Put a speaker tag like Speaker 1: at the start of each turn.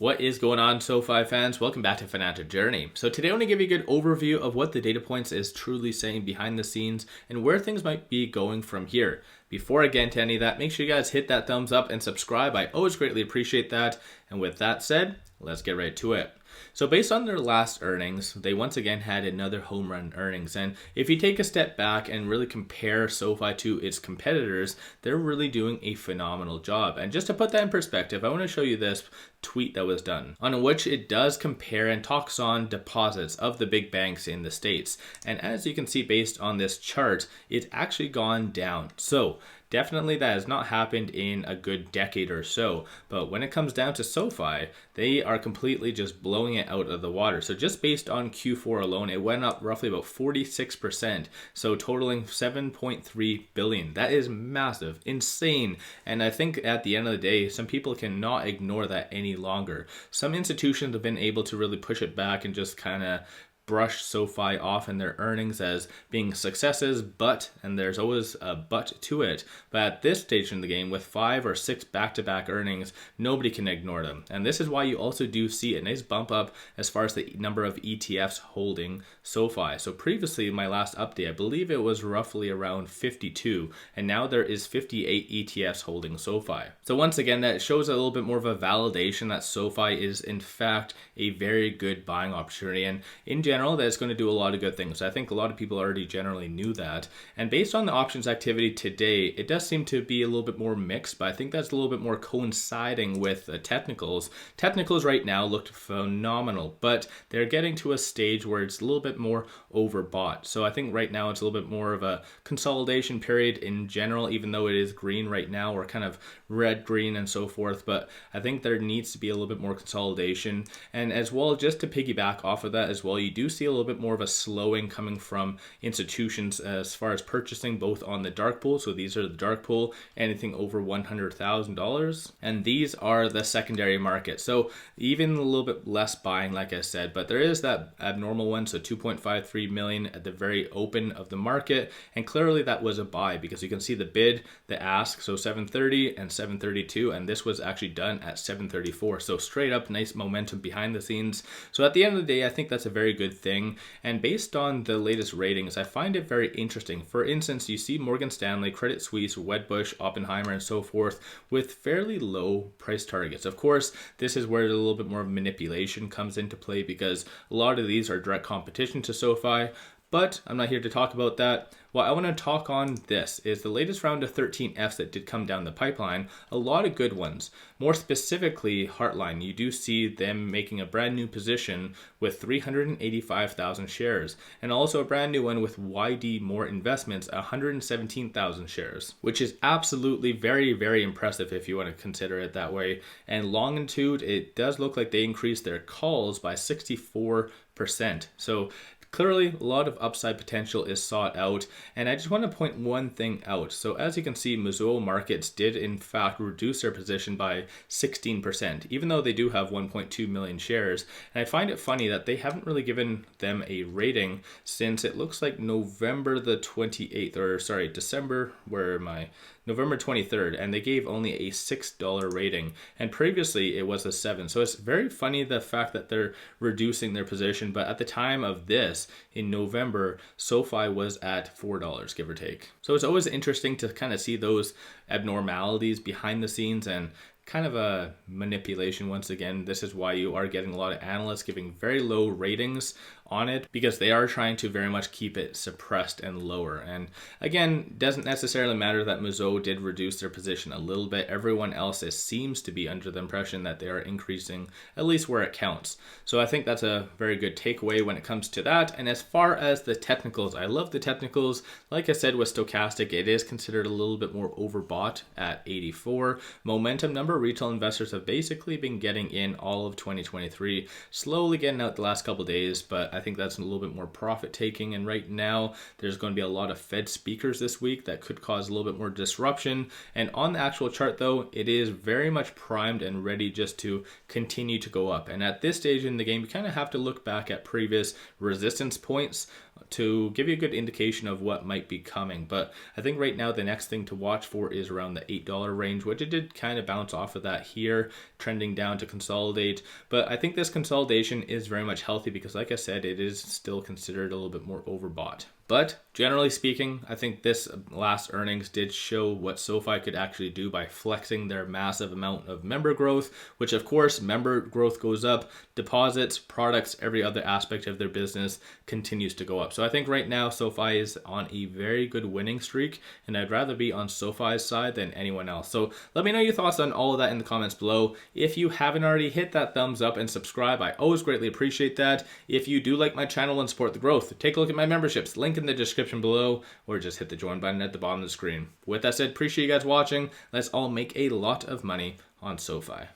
Speaker 1: What is going on, SoFi fans? Welcome back to Financial Journey. So today I want to give you a good overview of what the data points is truly saying behind the scenes and where things might be going from here. Before I get into any of that, make sure you guys hit that thumbs up and subscribe. I always greatly appreciate that. And with that said, let's get right to it. So based on their last earnings, they once again had another home run earnings. And if you take a step back and really compare SoFi to its competitors, they're really doing a phenomenal job. And just to put that in perspective, I want to show you this tweet that was done on which it does compare and talks on deposits of the big banks in the States. And as you can see based on this chart, it's actually gone down. So definitely that has not happened in a good decade or so. But when it comes down to SoFi, they are completely just blowing it out of the water. So just based on Q4 alone, it went up roughly about 46%. So totaling 7.3 billion. That is massive, insane. And I think at the end of the day, some people cannot ignore that any longer. Some institutions have been able to really push it back and just kind of brush SoFi off in their earnings as being successes, and there's always a but to it. But at this stage in the game, with 5 or 6 back-to-back earnings, nobody can ignore them. And this is why you also do see a nice bump up as far as the number of ETFs holding SoFi. So previously, in my last update, I believe it was roughly around 52, and now there is 58 ETFs holding SoFi. So once again, that shows a little bit more of a validation that SoFi is in fact a very good buying opportunity. And in general, that it's going to do a lot of good things. I think a lot of people already generally knew that. And based on the options activity today, it does seem to be a little bit more mixed, but I think that's a little bit more coinciding with the technicals. Technicals right now looked phenomenal, but they're getting to a stage where it's a little bit more overbought. So I think right now it's a little bit more of a consolidation period in general, even though it is green right now, or kind of red, green, and so forth. But I think there needs to be a little bit more consolidation. And as well, just to piggyback off of that as well, you do see a little bit more of a slowing coming from institutions as far as purchasing, both on the dark pool. So these are the dark pool, anything over $100,000, and these are the secondary market. So even a little bit less buying, like I said, but there is that abnormal one. So 2.53 million at the very open of the market, and clearly that was a buy because you can see the bid, the ask, so 730 and 732, and this was actually done at 734. So straight up nice momentum behind the scenes. So at the end of the day, I think that's a very good thing. And based on the latest ratings, I find it very interesting. For instance, you see Morgan Stanley, Credit Suisse, Wedbush, Oppenheimer, and so forth with fairly low price targets. Of course, this is where a little bit more manipulation comes into play because a lot of these are direct competition to SoFi, but I'm not here to talk about that. What I want to talk on this is the latest round of 13Fs that did come down the pipeline, a lot of good ones. More specifically, Heartline, you do see them making a brand new position with 385,000 shares, and also a brand new one with YD More Investments, 117,000 shares, which is absolutely very, very impressive if you want to consider it that way. And Longitude, it does look like they increased their calls by 64%. So clearly, a lot of upside potential is sought out, and I just want to point one thing out. So as you can see, Mizuho Markets did in fact reduce their position by 16%, even though they do have 1.2 million shares. And I find it funny that they haven't really given them a rating since it looks like November 23rd, and they gave only a $6 rating, and previously it was a 7. So it's very funny the fact that they're reducing their position, but at the time of this, in November, SoFi was at $4, give or take. So it's always interesting to kind of see those abnormalities behind the scenes and kind of a manipulation. Once again, this is why you are getting a lot of analysts giving very low ratings on it, because they are trying to very much keep it suppressed and lower. And again, doesn't necessarily matter that Mizuho did reduce their position a little bit. Everyone else seems to be under the impression that they are increasing, at least where it counts. So I think that's a very good takeaway when it comes to that. And as far as the technicals, I love the technicals. Like I said, with stochastic, it is considered a little bit more overbought at 84. Momentum number, retail investors have basically been getting in all of 2023, slowly getting out the last couple of days, but I think that's a little bit more profit taking. And right now, there's going to be a lot of Fed speakers this week that could cause a little bit more disruption. And on the actual chart, though, it is very much primed and ready just to continue to go up. And at this stage in the game, you kind of have to look back at previous resistance points to give you a good indication of what might be coming. But I think right now the next thing to watch for is around the $8 range, which it did kind of bounce off of that here, trending down to consolidate. But I think this consolidation is very much healthy because, like I said, it is still considered a little bit more overbought. But generally speaking, I think this last earnings did show what SoFi could actually do by flexing their massive amount of member growth, which of course, member growth goes up, deposits, products, every other aspect of their business continues to go up. So I think right now SoFi is on a very good winning streak, and I'd rather be on SoFi's side than anyone else. So let me know your thoughts on all of that in the comments below. If you haven't already, hit that thumbs up and subscribe. I always greatly appreciate that. If you do like my channel and support the growth, take a look at my memberships, link in the description below, or just hit the join button at the bottom of the screen. With that said, appreciate you guys watching. Let's all make a lot of money on SoFi.